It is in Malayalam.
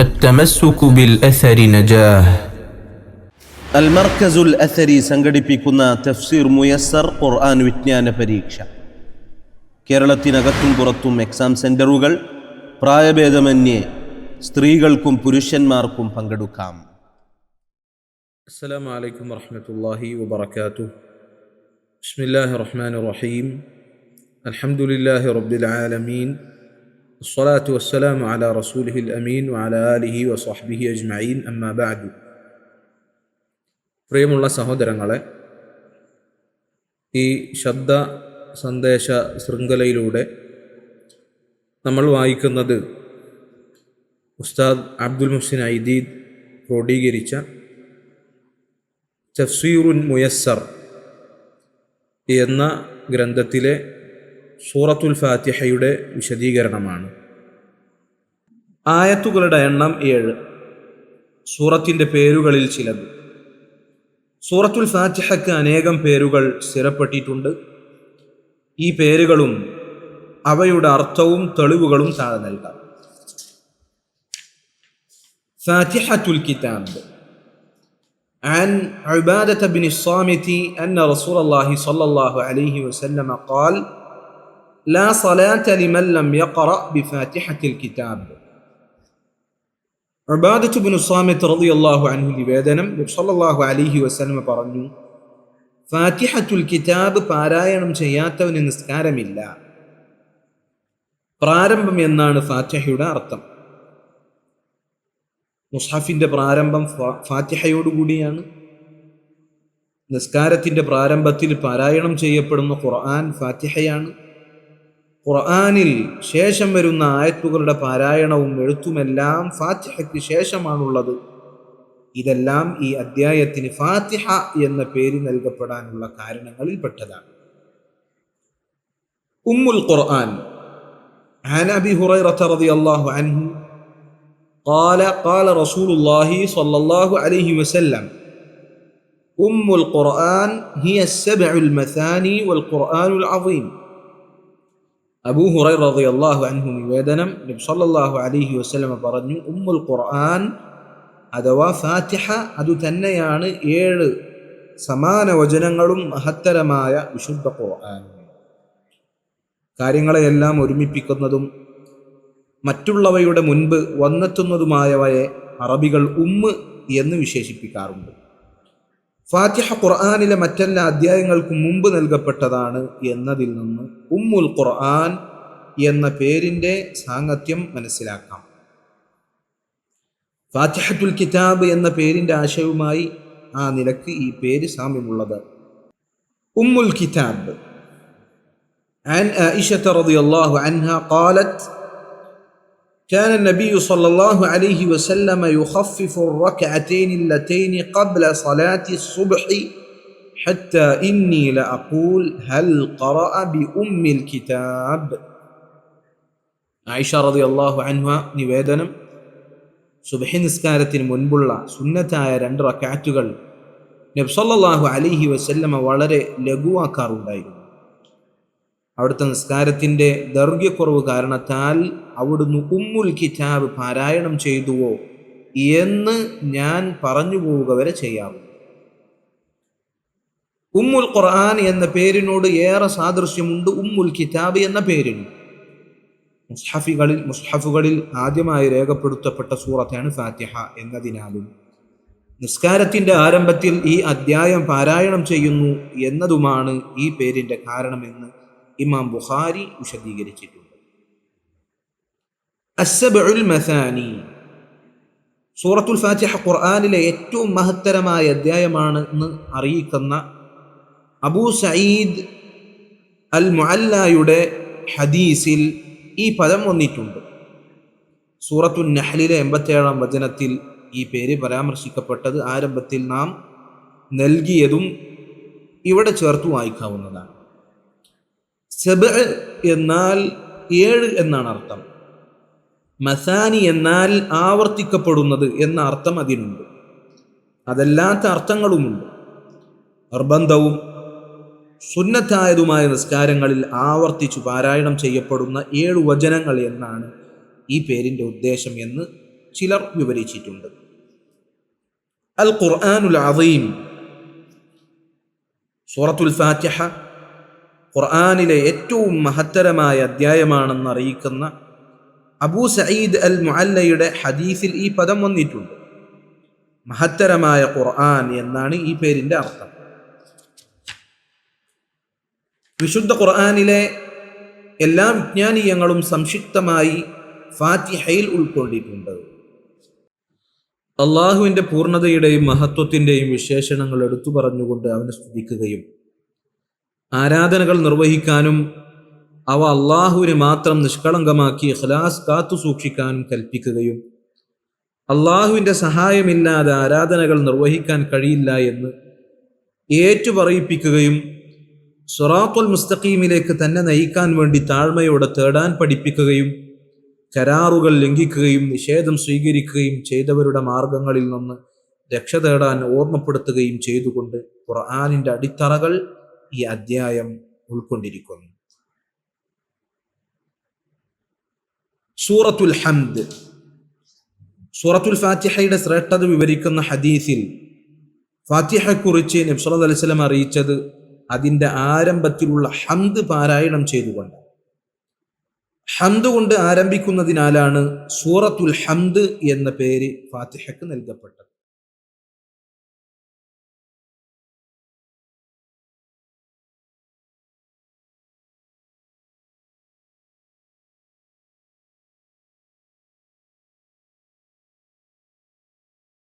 التمسك بالأثر نجاة. المركز الأثري സംഘടിപ്പിക്കുന്ന തഫ്സീർ മുയസ്സർ ഖുർആൻ വിജ്ഞാന പരീക്ഷ. കേരളത്തിനകത്തും പുറത്തും എക്സാം സെന്ററുകൾ പ്രായഭേദമന്യേ സ്ത്രീകൾക്കും പുരുഷന്മാർക്കും പങ്കെടുക്കാം. അസ്സലാമു അലൈക്കും വറഹ്മത്തുള്ളാഹി വബറകാതുഹു. ബിസ്മില്ലാഹിർ റഹ്മാനിർ റഹീം. അൽഹംദുലില്ലാഹി റബ്ബിൽ ആലമീൻ. അസ്സലാത്തു വസ്സലാമു അലാ റസൂലിഹിൽ അമീൻ വഅലാ ആലിഹി വസ്വഹ്ബിഹി അജ്മഈൻ. അമ്മാ ബഅദു. പ്രിയമുള്ള സഹോദരങ്ങളെ, ഈ ശബ്ദ സന്ദേശ ശൃംഖലയിലൂടെ നമ്മൾ വായിക്കുന്നത് ഉസ്താദ് അബ്ദുൽ മുഹ്സിൻ ഐദീദ് ക്രോഡീകരിച്ച തഫ്സീറുൻ മുയസ്സർ എന്ന ഗ്രന്ഥത്തിലെ സൂറത്തുൽ ഫാത്തിഹയുടെ വിശദീകരണമാണ്. ആയത്തുകളുടെ എണ്ണം 7. സൂറത്തിൻ്റെ പേരുകളിൽ ചിലത്. സൂറത്തുൽ ഫാത്തിഹയ്ക്ക് അനേകം പേരുകൾ സ്ഥിരപ്പെട്ടിട്ടുണ്ട്. ഈ പേരുകളും അവയുടെ അർത്ഥവും തെളിവുകളും താഴെ നൽകാം. ഫാത്തിഹത്തുൽ കിതാബ്. عن عبادة بن الصامت أن رسول الله صلى الله عليه وسلم قال: لا صلاة لمن لم يقرأ بفاتحة الكتاب. عبادة بن الصامت رضي الله عنه നിവേദനം, നബി സല്ലല്ലാഹു അലൈഹി വസല്ലം പറഞ്ഞു, ഫാത്തിഹത്തുൽ കിതാബ് പാരായണം ചെയ്യാത്തവന് നിസ്കാരമില്ല. പ്രാരംഭം എന്നാണ് ഫാത്തിഹയുടെ അർത്ഥം. മുസ്ഹഫിന്റെ പ്രാരംഭം ഫാത്തിഹയോടുകൂടിയാണ്. നിസ്കാരത്തിന്റെ പ്രാരംഭത്തിൽ പാരായണം ചെയ്യപ്പെടുന്ന ഖുർആൻ ഫാത്തിഹയാണ്. ഖുർആനിൽ ശേഷം വരുന്ന ആയത്തുകളുടെ പാരായണവും എഴുത്തുമെല്ലാം ഫാത്തിഹയ്ക്ക് ശേഷമാണുള്ളത്. ഇതെല്ലാം ഈ അദ്ധ്യായത്തിന് ഫാത്തിഹ എന്ന പേര് നൽകപ്പെടാനുള്ള കാരണങ്ങളിൽ പെട്ടതാണ്. ഉമ്മുൽ ഖുർആൻ. عن أبي هريرة رضي الله عنه قال: قال رسول الله صلى الله عليه وسلم: أم القرآن هي السبع المثاني والقرآن العظيم. അബൂ ഹുറൈറ റളിയല്ലാഹു അൻഹു നിവേദനം, നബി സല്ലല്ലാഹു അലൈഹി വസല്ലം പറഞ്ഞു, ഉമ്മുൽ ഖുർആൻ അഥവാ ഫാത്തിഹ അതു തന്നെയാണ് 7 സമാന വചനങ്ങളും മഹത്തരമായ വിശുദ്ധ ഖുർആൻ. കാര്യങ്ങളെയെല്ലാം ഒരുമിപ്പിക്കുന്നതും മറ്റുള്ളവയുടെ മുൻപ് വന്നെത്തുന്നതുമായവയെ അറബികൾ ഉമ്മ് എന്ന് വിശേഷിപ്പിക്കാറുണ്ട്. ഫാത്തിഹ ഖുർആനിലെ മറ്റെല്ലാ അധ്യായങ്ങൾക്കും മുമ്പ് നൽകപ്പെട്ടതാണ് എന്നതിൽ നിന്ന് ഉമ്മുൽ ഖുർആൻ എന്ന പേരിൻ്റെ സാംഗത്യം മനസ്സിലാക്കാം. ഫാത്തിഹത്തുൽ കിതാബ് എന്ന പേരിൻ്റെ ആശയവുമായി ആ നിലക്ക് ഈ പേര് സാമ്യമുള്ളത്. ഉമ്മുൽ കിതാബ്. عن عائشة رضي الله عنها قالت: كان النبي صلى الله عليه وسلم يخفف الركعتين اللتين قبل صلاة الصبح حتى إني لأقول هل قرأ بأم الكتاب. عائشة رضي الله عنها നിവേദനം, സുബ്ഹി നിസ്കാരത്തിന് മുൻപുള്ള സുന്നത്തായ 2 റക്അത്തുകൾ നബി സല്ലല്ലാഹു അലൈഹി വസല്ലമ വളരെ ലഘുവാക്കാറുണ്ടായിരുന്നു. അവിടുത്തെ നിസ്കാരത്തിൻ്റെ ദൈർഘ്യക്കുറവ് കാരണത്താൽ അവിടുന്ന് ഉമ്മുൽ കിതാബ് പാരായണം ചെയ്തുവോ എന്ന് ഞാൻ പറഞ്ഞു പോവുക വരെ ചെയ്യാറുണ്ട്. ഉമ്മുൽ ഖുർആൻ എന്ന പേരിനോട് ഏറെ സാദൃശ്യമുണ്ട് ഉമ്മുൽ കിതാബ് എന്ന പേരിന്. മുസ്ഹഫുകളിൽ ആദ്യമായി രേഖപ്പെടുത്തപ്പെട്ട സൂറത്താണ് ഫാത്തിഹ എന്നതിനാലും നിസ്കാരത്തിൻ്റെ ആരംഭത്തിൽ ഈ അദ്ധ്യായം പാരായണം ചെയ്യുന്നു എന്നതുമാണ് ഈ പേരിൻ്റെ കാരണമെന്ന് ഇമാം ബുഖാരി വിശദീകരിച്ചിട്ടുണ്ട്. അസ്സബഉൽ മസാനി. സൂറത്തുൽ ഫാത്തിഹ ഖുർആനിലെ ഏറ്റവും മഹത്തരമായ അധ്യായമാണെന്ന് അറിയിക്കുന്ന അബൂ സഈദ് അൽ മുഅല്ലായുടെ ഹദീസിൽ ഈ പദം വന്നിട്ടുണ്ട്. സൂറത്തുൻ നഹ്ലിലെ 87-ാം വചനത്തിൽ ഈ പേര് പരാമർശിക്കപ്പെട്ടത് ആരംഭത്തിൽ നാം നൽകിയതും ഇവിടെ ചേർത്ത് വായിക്കാവുന്നതാണ്. സബ് എന്നാൽ 7 എന്നാണ് അർത്ഥം. മസാനി എന്നാൽ ആവർത്തിക്കപ്പെടുന്നത് എന്ന അർത്ഥം അതിനുണ്ട്. അതല്ലാത്ത അർത്ഥങ്ങളുമുണ്ട്. നിർബന്ധവും സുന്നത്തായതുമായ നിസ്കാരങ്ങളിൽ ആവർത്തിച്ചു പാരായണം ചെയ്യപ്പെടുന്ന 7 വചനങ്ങൾ എന്നാണ് ഈ പേരിൻ്റെ ഉദ്ദേശം എന്ന് ചിലർ വിവരിച്ചിട്ടുണ്ട്. അൽ ഖുർആനുൽ അദീം, സൂറത്തുൽ ഫാത്തിഹ ഖുർആനിലെ ഏറ്റവും മഹത്തരമായ അധ്യായമാണെന്ന് അറിയിക്കുന്ന അബൂ സഈദ് അൽ മുഅല്ലയുടെ ഹദീസിൽ ഈ പദം വന്നിട്ടുണ്ട്. മഹത്തരമായ ഖുർആൻ എന്നാണ് ഈ പേരിന്റെ അർത്ഥം. വിശുദ്ധ ഖുർആനിലെ എല്ലാ വിജ്ഞാനീയങ്ങളും സംക്ഷിപ്തമായി ഫാത്തിഹയിൽ ഉൾക്കൊണ്ടിട്ടുണ്ട്. അള്ളാഹുവിൻ്റെ പൂർണ്ണതയുടെയും മഹത്വത്തിൻ്റെയും വിശേഷണങ്ങൾ എടുത്തു പറഞ്ഞുകൊണ്ട് അവനെ സ്തുതിക്കുകയും ആരാധനകൾ നിർവഹിക്കാനും അവ അള്ളാഹുവിന് മാത്രം നിഷ്കളങ്കമാക്കി ഇഖ്ലാസ് കാത്തു സൂക്ഷിക്കാനും കൽപ്പിക്കുകയും അള്ളാഹുവിൻ്റെ സഹായമില്ലാതെ ആരാധനകൾ നിർവഹിക്കാൻ കഴിയില്ല എന്ന് ഏറ്റുപറയിപ്പിക്കുകയും സിറാത്തുൽ മുസ്തഖീമിലേക്ക് തന്നെ നയിക്കാൻ വേണ്ടി താഴ്മയോടെ തേടാൻ പഠിപ്പിക്കുകയും കരാറുകൾ ലംഘിക്കുകയും നിഷേധം സ്വീകരിക്കുകയും ചെയ്തവരുടെ മാർഗങ്ങളിൽ നിന്ന് രക്ഷ തേടാൻ ഓർമ്മപ്പെടുത്തുകയും ചെയ്തുകൊണ്ട് ഖുർആനിൻ്റെ അടിത്തറകൾ ഈ അധ്യായം ഉൾക്കൊണ്ടിരിക്കുന്നു. സൂറത്തുൽ ഹംദ്, സൂറത്തുൽ ഫാത്തിഹയുടെ ശ്രേഷ്ഠത വിവരിക്കുന്ന ഹദീസിൽ ഫാത്തിഹയെക്കുറിച്ച് നബി സല്ലല്ലാഹു അലൈഹി വസല്ലം അറിയിച്ചത് അതിൻ്റെ ആരംഭത്തിലുള്ള ഹംദ് പാരായണം ചെയ്തുകൊണ്ട്, ഹംദ് കൊണ്ട് ആരംഭിക്കുന്നതിനാലാണ് സൂറത്തുൽ ഹംദ് എന്ന പേര് ഫാത്തിഹയ്ക്ക് നൽകപ്പെട്ടത്.